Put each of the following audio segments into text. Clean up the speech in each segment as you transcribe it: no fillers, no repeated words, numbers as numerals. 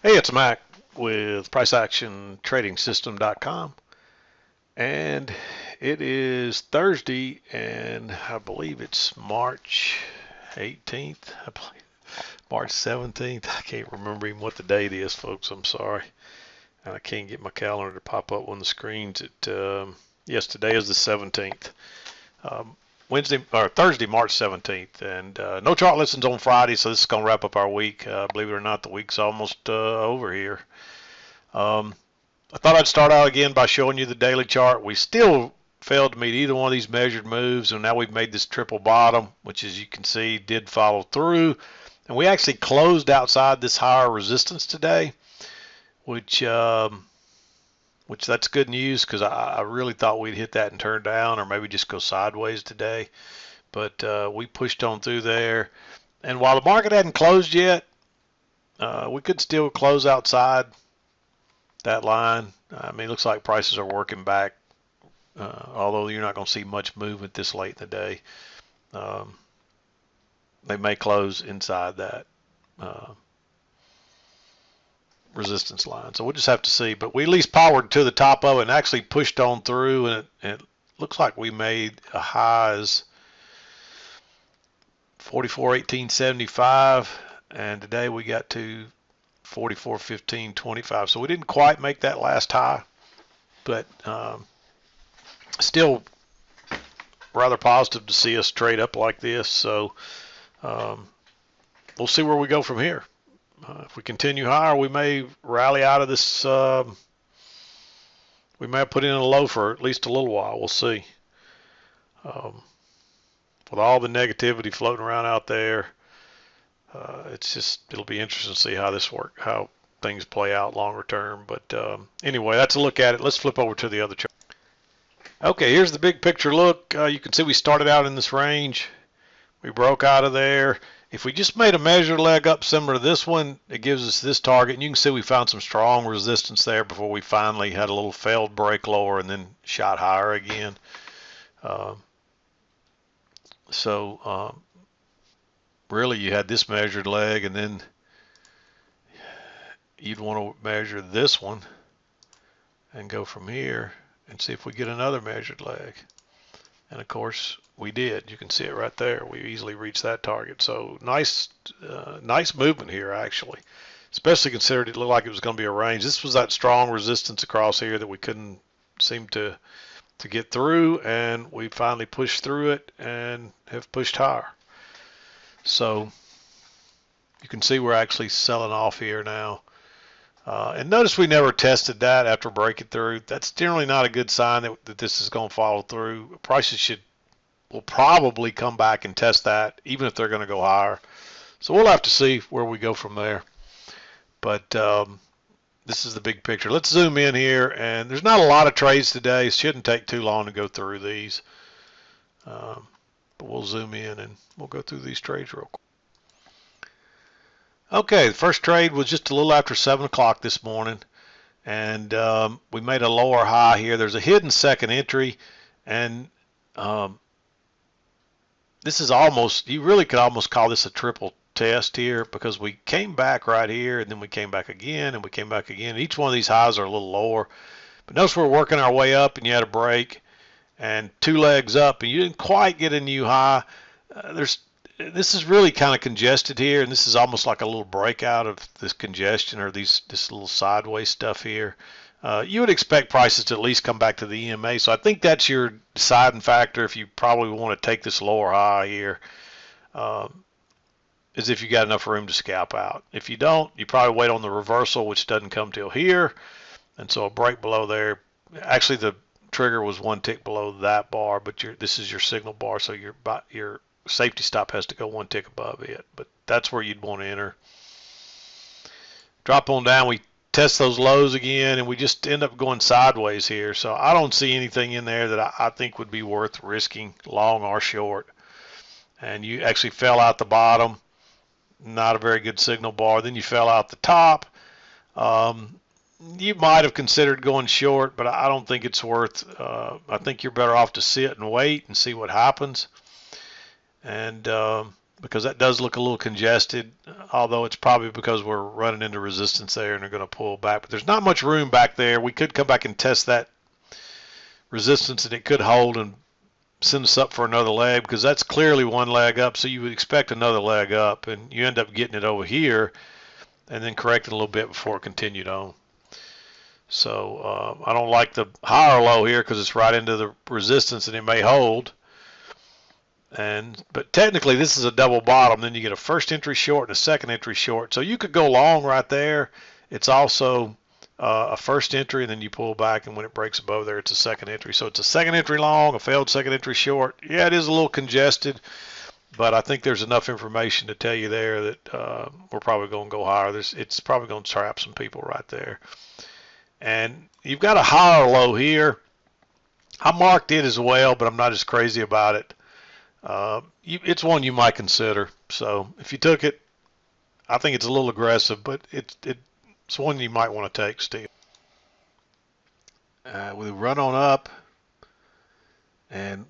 Hey, it's Mac with PriceActionTradingSystem.com, and it is Thursday, and I believe it's March 18th. I believe March 17th. I can't remember even what the date is, folks. I'm sorry. I can't get my calendar to pop up on the screens. Yes, today is the 17th. Um, Thursday, March 17th, and no chart listens on Friday, so this is going to wrap up our week. Believe it or not, the week's almost over here. I thought I'd start out again by showing you the daily chart. We still failed to meet either one of these measured moves, and now we've made this triple bottom, which, as you can see, did follow through. And we actually closed outside this higher resistance today, which that's good news, because I really thought we'd hit that and turn down, or maybe just go sideways today. But we pushed on through there. And while the market hadn't closed yet, we could still close outside that line. I mean, it looks like prices are working back, although you're not going to see much movement this late in the day. They may close inside that resistance line, so we'll just have to see. But we at least powered to the top of it and actually pushed on through, and it looks like we made a highs 44.1875, and today we got to 44.1525. So we didn't quite make that last high, but still rather positive to see us trade up like this. So we'll see where we go from here. If we continue higher, we may rally out of this. We may have put in a low for at least a little while. We'll see. With all the negativity floating around out there, it'll be interesting to see how things play out longer term. But anyway, that's a look at it. Let's flip over to the other chart. Okay, here's the big picture look. You can see we started out in this range. We broke out of there. If we just made a measured leg up similar to this one, it gives us this target. And you can see we found some strong resistance there before we finally had a little failed break lower and then shot higher again. Really, you had this measured leg, and then you'd want to measure this one and go from here and see if we get another measured leg. And of course we did. You can see it right there. We easily reached that target. So nice movement here, actually, especially considered it looked like it was going to be a range. This was that strong resistance across here that we couldn't seem to get through, and we finally pushed through it and have pushed higher. So you can see we're actually selling off here now. And notice we never tested that after breaking through. That's generally not a good sign that this is going to follow through. Prices will probably come back and test that, even if they're going to go higher. So we'll have to see where we go from there. But this is the big picture. Let's zoom in here, and there's not a lot of trades today. It shouldn't take too long to go through these. But we'll zoom in and we'll go through these trades real quick. Okay, the first trade was just a little after 7 o'clock this morning, and we made a lower high here. There's a hidden second entry, and this is almost, you really could almost call this a triple test here, because we came back right here, and then we came back again, and we came back again. Each one of these highs are a little lower, but notice we're working our way up, and you had a break and 2 legs up, and you didn't quite get a new high. This is really kind of congested here, and this is almost like a little breakout of this congestion, or this little sideways stuff here. You would expect prices to at least come back to the EMA, so I think that's your deciding factor if you probably want to take this lower high here, is if you got enough room to scalp out. If you don't, you probably wait on the reversal, which doesn't come till here, and so a break below there. Actually, the trigger was 1 tick below that bar, but this is your signal bar, so your safety stop has to go 1 tick above it, but that's where you'd want to enter. Drop on down, we test those lows again, and we just end up going sideways here. So I don't see anything in there that I think would be worth risking long or short. And you actually fell out the bottom, not a very good signal bar. Then you fell out the top. You might have considered going short, but I don't think it's worth. I think you're better off to sit and wait and see what happens. And because that does look a little congested, although it's probably because we're running into resistance there and they're going to pull back. But there's not much room back there. We could come back and test that resistance and it could hold and send us up for another leg, because that's clearly one leg up, so you would expect another leg up, and you end up getting it over here and then correcting a little bit before it continued on. So I don't like the higher low here because it's right into the resistance and it may hold. But technically this is a double bottom. Then you get a first entry short and a second entry short. So you could go long right there. It's also a first entry, and then you pull back, and when it breaks above there, it's a second entry. So it's a second entry long, a failed second entry short. Yeah, it is a little congested, but I think there's enough information to tell you there that we're probably going to go higher. It's probably going to trap some people right there. And you've got a higher low here. I marked it as well, but I'm not as crazy about it. It's one you might consider. So if you took it, I think it's a little aggressive, but it's one you might want to take still. We run on up, and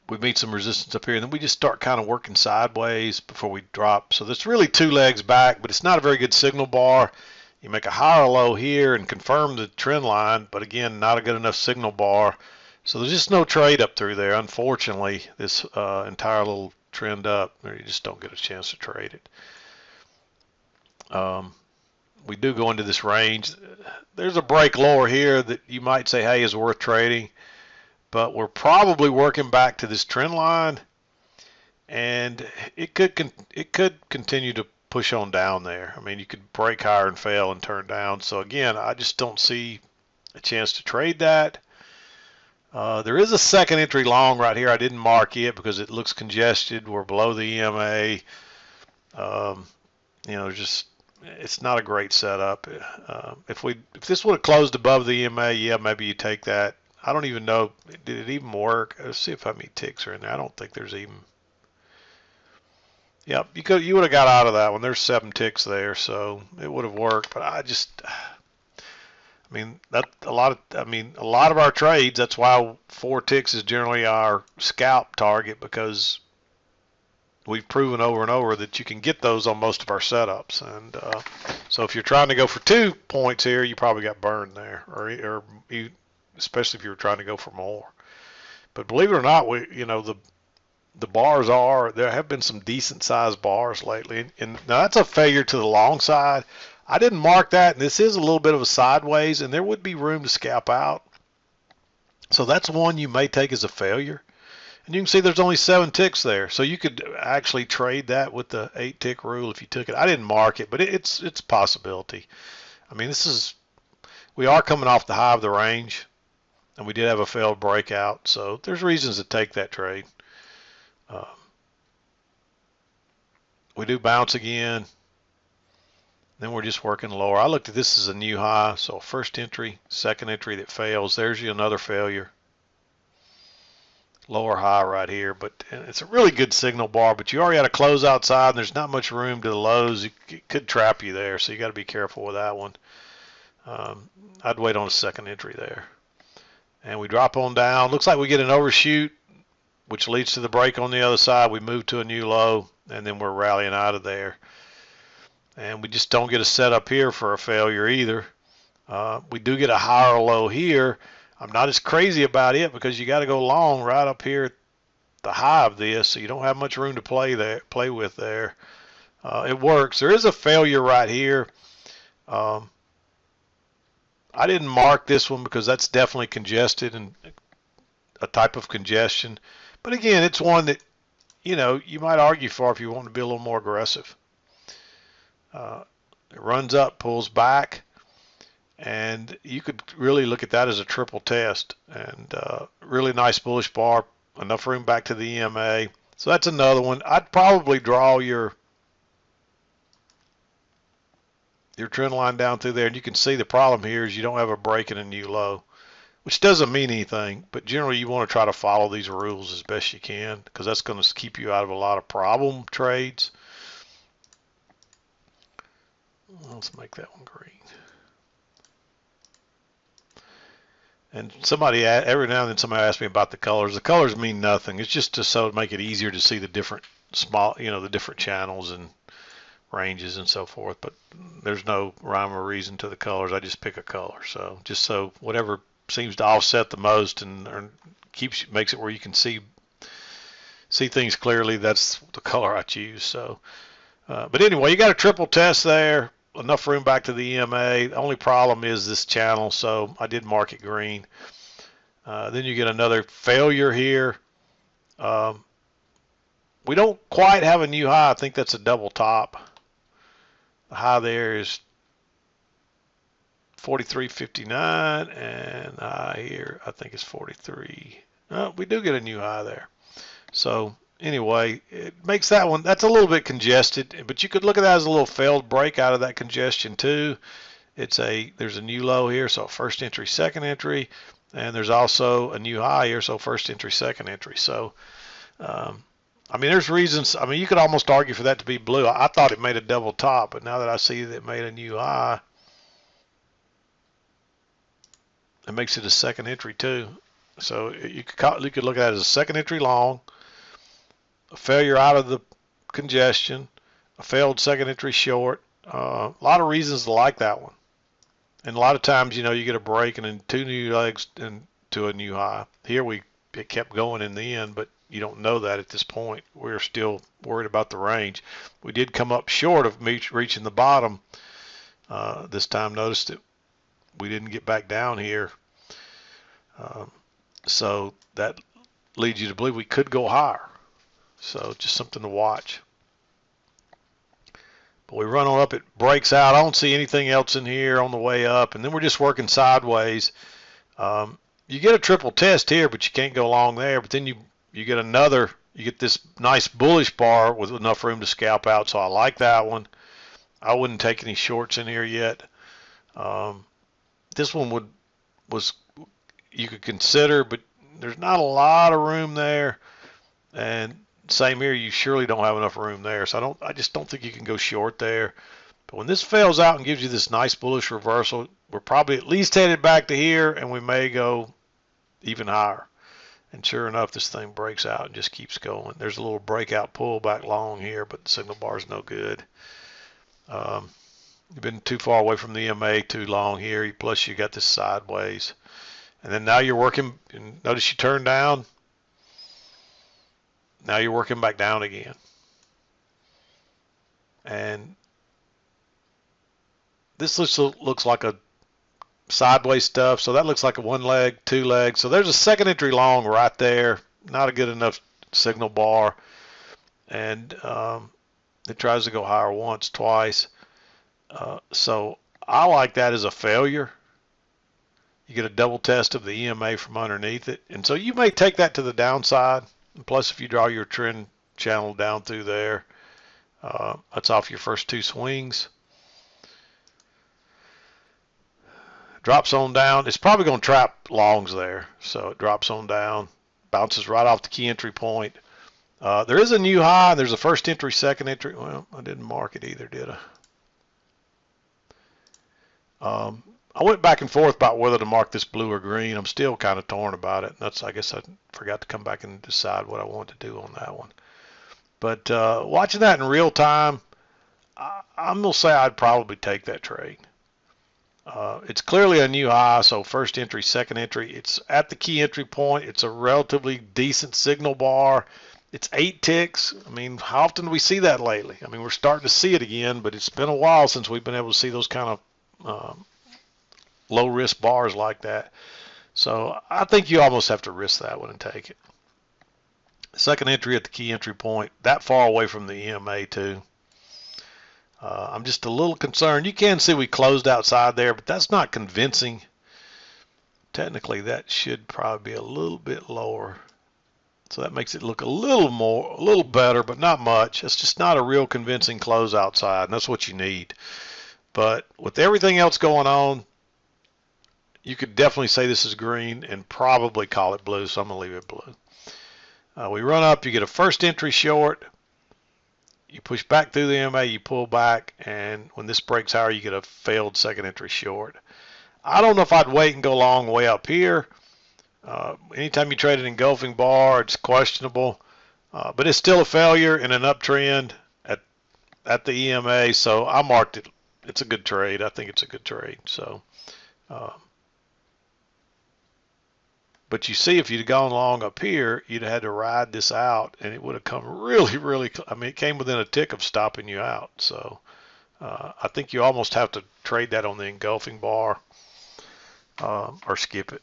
we meet some resistance up here, and then we just start kind of working sideways before we drop. So there's really two legs back, but it's not a very good signal bar. You make a higher low here and confirm the trend line, but again, not a good enough signal bar. So there's just no trade up through there. Unfortunately, this entire little trend up, you just don't get a chance to trade it. We do go into this range. There's a break lower here that you might say, hey, is worth trading, but we're probably working back to this trend line, and it could continue to push on down there. I mean, you could break higher and fail and turn down. So again, I just don't see a chance to trade that. There is a second entry long right here. I didn't mark it because it looks congested. We're below the EMA. Just it's not a great setup. If this would have closed above the EMA, yeah, maybe you take that. I don't even know. Did it even work? Let's see if how many ticks are in there. I don't think there's even. Yep, you would have got out of that one. There's 7 ticks there, so it would have worked. But I mean a lot of our trades. That's why 4 ticks is generally our scalp target, because we've proven over and over that you can get those on most of our setups. And so if you're trying to go for 2 points here, you probably got burned there, or especially if you were trying to go for more. But believe it or not, the bars there have been some decent sized bars lately, and now that's a failure to the long side. I didn't mark that, and this is a little bit of a sideways, and there would be room to scalp out. So that's one you may take as a failure. And you can see there's only 7 ticks there, so you could actually trade that with the 8 tick rule if you took it. I didn't mark it, but it's a possibility. I mean, we are coming off the high of the range, and we did have a failed breakout, so there's reasons to take that trade. We do bounce again, then we're just working lower. I looked at this as a new high, so first entry, second entry that fails. There's another failure. Lower high right here, but it's a really good signal bar, but you already had a close outside, and there's not much room to the lows. It could trap you there, so you got to be careful with that one. I'd wait on a second entry there. And we drop on down. Looks like we get an overshoot, which leads to the break on the other side. We move to a new low, and then we're rallying out of there. And we just don't get a setup here for a failure either. We do get a higher low here. I'm not as crazy about it because you got to go long right up here at the high of this, so you don't have much room to play with there. It works. There is a failure right here. I didn't mark this one because that's definitely congested and a type of congestion. But again, it's one that you might argue for if you want to be a little more aggressive. It runs up, pulls back, and you could really look at that as a triple test. And really nice bullish bar, enough room back to the EMA. So that's another one. I'd probably draw your trend line down through there, and you can see the problem here is you don't have a break in a new low, which doesn't mean anything, but generally you want to try to follow these rules as best you can, because that's going to keep you out of a lot of problem trades. Let's make that one green. And every now and then somebody asks me about the colors. The colors mean nothing. It's just so to make it easier to see the different small, the different channels and ranges and so forth, but there's no rhyme or reason to the colors. I just pick a color. So just so whatever seems to offset the most and makes it where you can see things clearly, that's the color I choose. So, but anyway, you got a triple test there, enough room back to the EMA. The only problem is this channel, so I did mark it green. Then you get another failure here. We don't quite have a new high. I think that's a double top. The high there is 43.59, and the high here I think is 43. We do get a new high there. So anyway, it makes that one, that's a little bit congested, but you could look at that as a little failed break out of that congestion too. There's a new low here, so first entry, second entry, and there's also a new high here, so first entry, second entry. So I mean, there's reasons. I mean, you could almost argue for that to be blue. I thought it made a double top, but now that I see that it made a new high, it makes it a second entry too. So you could look at it as a second entry long, a failure out of the congestion, a failed second entry short. A lot of reasons to like that one. And a lot of times, you get a break and then two new legs into a new high. Here it kept going in the end, but you don't know that at this point. We're still worried about the range. We did come up short of reaching the bottom this time. Notice that we didn't get back down here. So that leads you to believe we could go higher. So just something to watch. But we run on up, it breaks out. I don't see anything else in here on the way up. And then we're just working sideways. You get a triple test here, but you can't go long there. But then you get this nice bullish bar with enough room to scalp out. So I like that one. I wouldn't take any shorts in here yet. This one you could consider, but there's not a lot of room there. And same here, you surely don't have enough room there. So I just don't think you can go short there. But when this fails out and gives you this nice bullish reversal, we're probably at least headed back to here, and we may go even higher. And sure enough, this thing breaks out and just keeps going. There's a little breakout pullback long here, but the signal bar is no good. You've been too far away from the EMA too long here. Plus, you got this sideways. And then now you're working, and notice you turn down. Now you're working back down again. And this looks like a sideways stuff. So that looks like a one leg, two leg. So there's a second entry long right there. Not a good enough signal bar. And it tries to go higher once, twice. So I like that as a failure. You get a double test of the EMA from underneath it. And so you may take that to the downside. And plus, if you draw your trend channel down through there, that's off your first two swings. Drops on down. It's probably going to trap longs there. So it drops on down, bounces right off the key entry point. There is a new high. There's a first entry, second entry. Well, I didn't mark it either, did I? I went back and forth about whether to mark this blue or green. I'm still kind of torn about it. I guess I forgot to come back and decide what I wanted to do on that one. But watching that in real time, I'm going to say I'd probably take that trade. It's clearly a new high, so first entry, second entry. It's at the key entry point. It's a relatively decent signal bar. It's 8 ticks. I mean, how often do we see that lately? I mean, we're starting to see it again, but it's been a while since we've been able to see those kind of low risk bars like that. So I think you almost have to risk that one and take it. Second entry at the key entry point, that far away from the EMA too. I'm just a little concerned. You can see we closed outside there, but that's not convincing. Technically, that should probably be a little bit lower. So that makes it look a little better, but not much. It's just not a real convincing close outside, and that's what you need. But with everything else going on, you could definitely say this is green and probably call it blue, so I'm going to leave it blue. We run up, you get a first entry short. You push back through the EMA, you pull back, and when this breaks higher, you get a failed second entry short. I don't know if I'd wait and go long way up here. Anytime you trade an engulfing bar, it's questionable. But it's still a failure in an uptrend at the EMA, so I marked it. It's a good trade. I think it's a good trade. So, uh, but you see, if you'd gone long up here, you'd have had to ride this out, and it would have come really, really. I mean, it came within a tick of stopping you out. So, I think you almost have to trade that on the engulfing bar or skip it.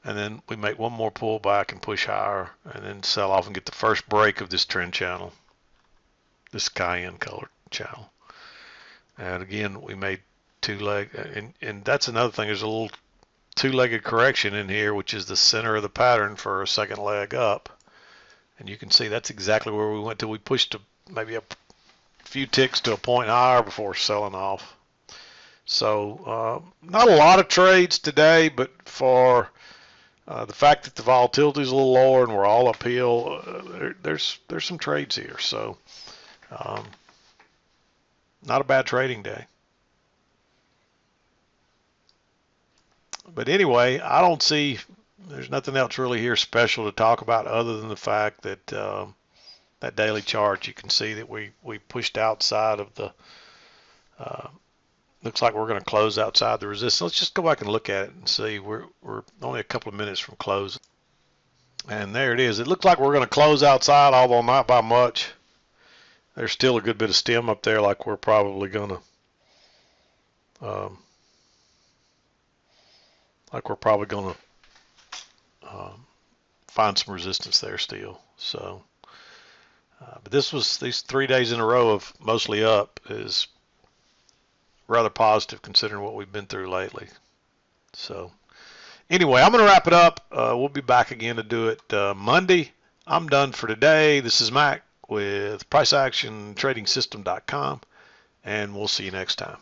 And then we make one more pullback and push higher, and then sell off and get the first break of this trend channel, this cayenne colored channel. And again, we made two leg, and that's another thing. There's a little two-legged correction in here, which is the center of the pattern for a second leg up. And you can see that's exactly where we went to. We pushed maybe a few ticks to a point higher before selling off. So not a lot of trades today, but for the fact that the volatility is a little lower and we're all uphill, there's some trades here. So not a bad trading day. But anyway, I don't see, there's nothing else really here special to talk about other than the fact that that daily chart, you can see that we pushed outside of the, looks like we're going to close outside the resistance. Let's just go back and look at it and see. We're only a couple of minutes from closing. And there it is. It looks like we're going to close outside, although not by much. There's still a good bit of stem up there, like we're probably going to, find some resistance there still. So, but these 3 days in a row of mostly up is rather positive considering what we've been through lately. So anyway, I'm going to wrap it up. We'll be back again to do it Monday. I'm done for today. This is Mac with PriceActionTradingSystem.com, and we'll see you next time.